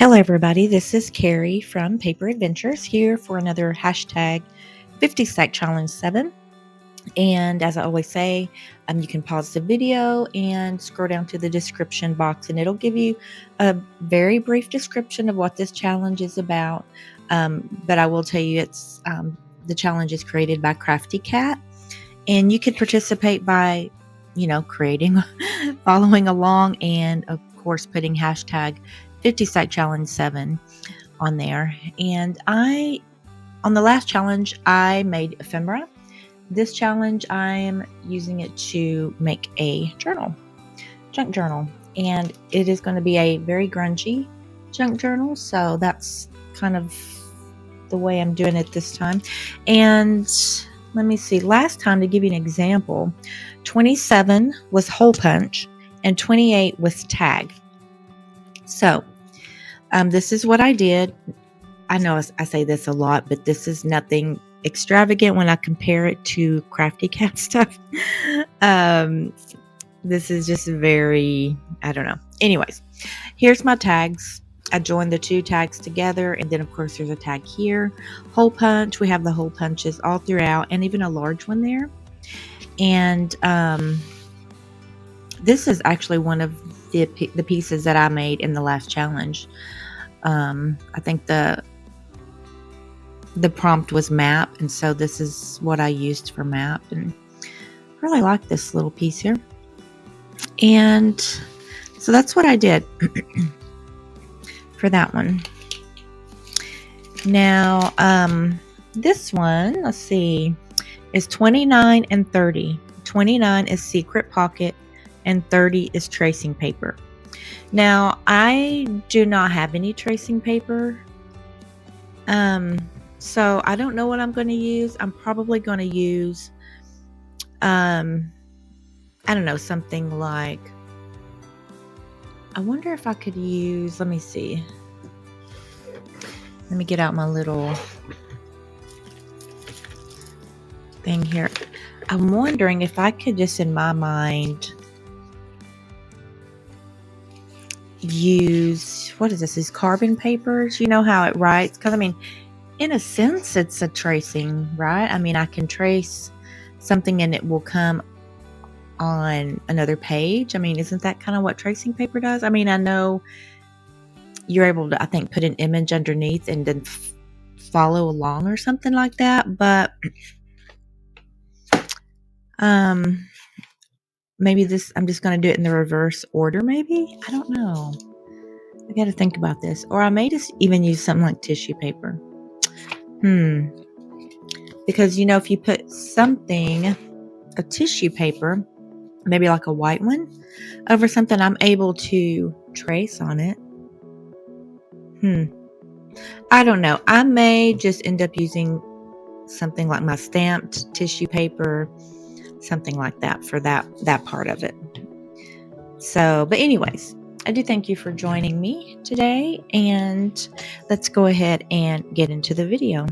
Hello, everybody. This is Carrie from Paper Adventures here for another hashtag 50 Stack Challenge 7. And as I always say, you can pause the video and scroll down to the description box, and it'll give you a very brief description of what this challenge is about. But I will tell you, it's the challenge is created by CraftyCat, and you can participate by, creating, following along, and of course putting hashtag 50 Stack Challenge 7 on there. And on the last challenge, I made ephemera. This challenge, I'm using it to make a junk journal, and it is going to be a very grungy junk journal. So that's kind of the way I'm doing it this time. And let me see, last time, to give you an example, 27 was hole punch and 28 was tag. So this is what I did. I know I say this a lot, but this is nothing extravagant when I compare it to CraftyCat stuff. This is just very, I don't know. Anyways, here's my tags. I joined the two tags together, and then of course there's a tag here. Hole punch, we have the hole punches all throughout, and even a large one there. And this is actually one of the pieces that I made in the last challenge. I think the prompt was map, and so this is what I used for map, and I really like this little piece here. And so that's what I did for that one. Now this one, let's see, is 29 and 30. 29 is secret pocket and 30 is tracing paper. Now I do not have any tracing paper, so I don't know what I'm going to use. I'm probably going to use I don't know, something like, I wonder if I could use, let me see, let me get out my little thing here. I'm wondering if I could just, in my mind, use, what is this, these carbon papers, you know how it writes, because I mean, in a sense it's a tracing, right? I mean, I can trace something and it will come on another page. I mean, isn't that kind of what tracing paper does? I mean, I know you're able to, I think, put an image underneath and then follow along or something like that, but maybe this, I'm just going to do it in the reverse order, maybe? I don't know. I got to think about this. Or I may just even use something like tissue paper. Because, if you put something, a tissue paper, maybe like a white one, over something, I'm able to trace on it. I don't know. I may just end up using something like my stamped tissue paper, something like that for that part of it. So, but anyways, I do thank you for joining me today, and let's go ahead and get into the video.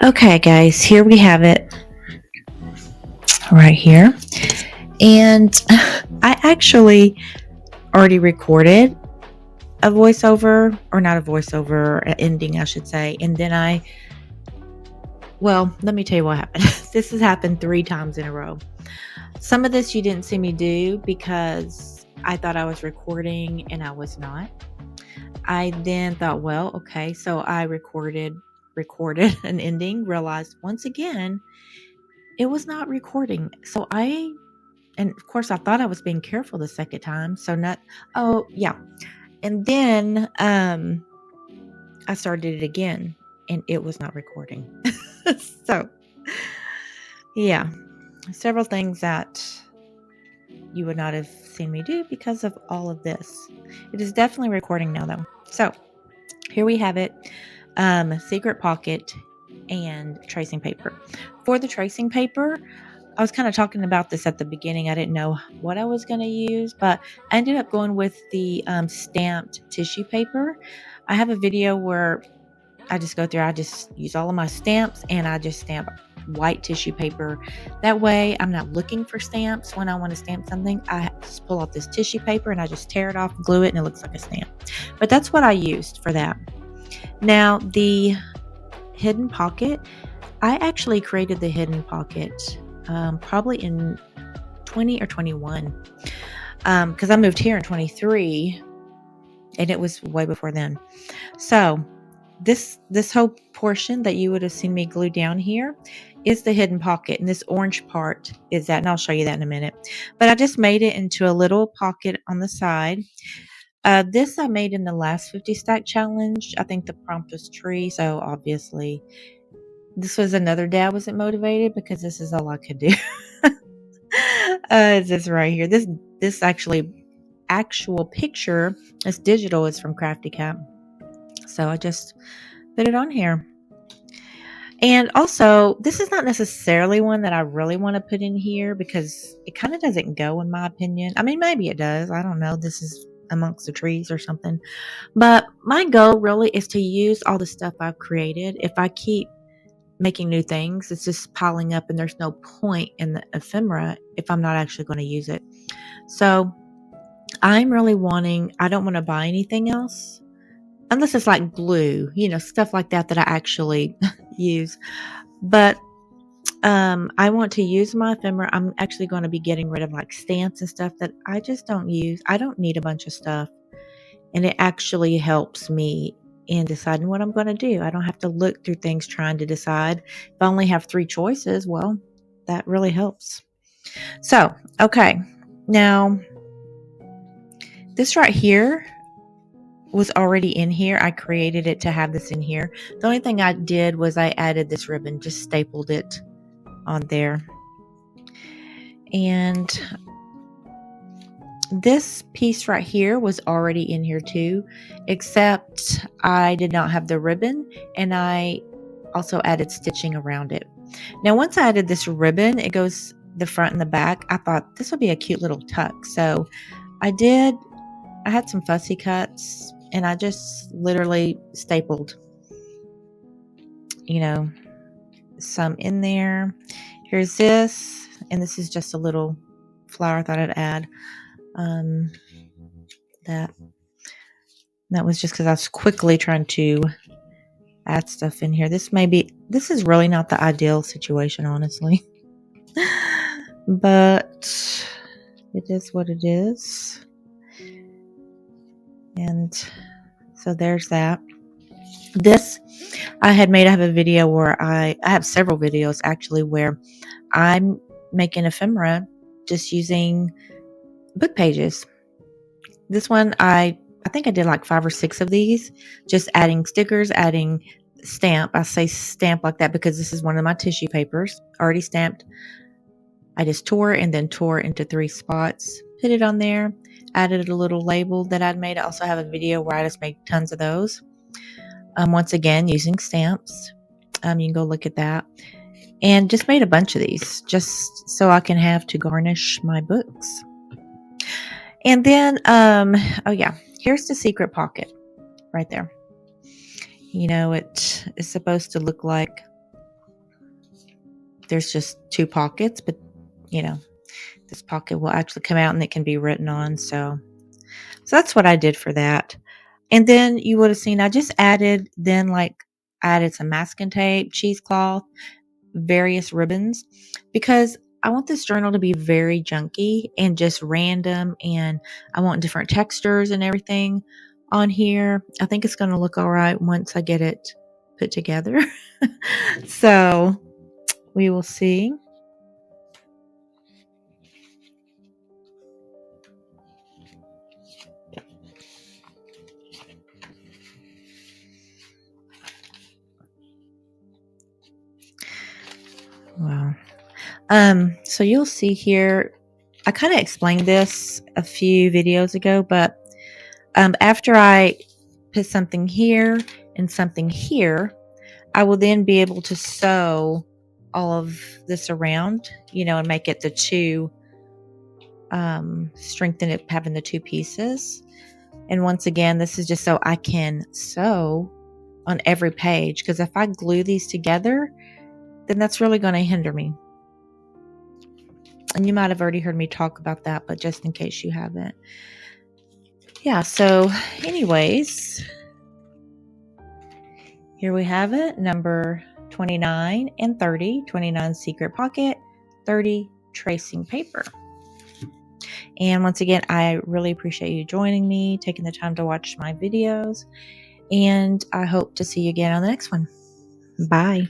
Okay, guys, here we have it right here. And I actually already recorded a voiceover, or not a voiceover, an ending, I should say. And then well, let me tell you what happened. This has happened 3 times in a row. Some of this you didn't see me do because I thought I was recording and I was not. I then thought, well, okay, so I recorded an ending, realized once again it was not recording. And of course I thought I was being careful the second time. Oh yeah. And then I started it again and it was not recording. So yeah, several things that you would not have seen me do because of all of this. It is definitely recording now though. So here we have it. Secret pocket and tracing paper. For the tracing paper, I was kind of talking about this at the beginning. I didn't know what I was going to use, but I ended up going with the stamped tissue paper. I have a video where I just go through, I just use all of my stamps and I just stamp white tissue paper. That way I'm not looking for stamps when I want to stamp something. I just pull out this tissue paper and I just tear it off, glue it, and it looks like a stamp. But that's what I used for that. Now the hidden pocket, I actually created the hidden pocket probably in 20 or 21 because I moved here in 23 and it was way before then. So this whole portion that you would have seen me glue down here is the hidden pocket, and this orange part is that, and I'll show you that in a minute. But I just made it into a little pocket on the side. This I made in the last 50 stack challenge. I think the prompt was tree, so obviously this was another day I wasn't motivated because this is all I could do. It's this right here. This actual picture, it's digital, is from CraftyCat. So I just put it on here. And also, this is not necessarily one that I really want to put in here because it kind of doesn't go, in my opinion. I mean, maybe it does. I don't know. This is amongst the trees or something. But my goal really is to use all the stuff I've created. If I keep making new things, it's just piling up and there's no point in the ephemera if I'm not actually going to use it. So I'm really I don't want to buy anything else unless it's like glue, stuff like that I actually use. But I want to use my ephemera. I'm actually going to be getting rid of like stamps and stuff that I just don't use. I don't need a bunch of stuff. And it actually helps me in deciding what I'm going to do. I don't have to look through things trying to decide. If I only have 3 choices, well, that really helps. So, okay. Now, this right here was already in here. I created it to have this in here. The only thing I did was I added this ribbon, just stapled it on there. And this piece right here was already in here too, except I did not have the ribbon, and I also added stitching around it. Now, once I added this ribbon, it goes the front and the back. I thought this would be a cute little tuck. So I had some fussy cuts and I just literally stapled, some in there. Here's this, and this is just a little flower I thought I'd add. That was just because I was quickly trying to add stuff in here. This is really not the ideal situation, honestly. But it is what it is. And so there's that. This I have a video where I have several videos actually where I'm making ephemera just using book pages. This one, I think I did like 5 or 6 of these, just adding stickers, adding stamp. I say stamp like that because this is one of my tissue papers already stamped. I just tore into 3 spots, put it on there, added a little label that I'd made. I also have a video where I just made tons of those. Once again, using stamps. You can go look at that. And just made a bunch of these just so I can have to garnish my books. And then, here's the secret pocket right there. It is supposed to look like there's just 2 pockets, but you know, this pocket will actually come out and it can be written on. So that's what I did for that. And then you would have seen I just added some masking tape, cheesecloth, various ribbons, because I want this journal to be very junky and just random, and I want different textures and everything on here. I think it's going to look all right once I get it put together. So we will see. Wow. So you'll see here, I kind of explained this a few videos ago, but after I put something here and something here, I will then be able to sew all of this around, and make it the 2, strengthen it having the 2 pieces. And once again, this is just so I can sew on every page, because if I glue these together, then that's really going to hinder me. And you might have already heard me talk about that, but just in case you haven't. Yeah, so anyways, here we have it, number 29 and 30, 29 secret pocket, 30 tracing paper. And once again, I really appreciate you joining me, taking the time to watch my videos, and I hope to see you again on the next one. Bye.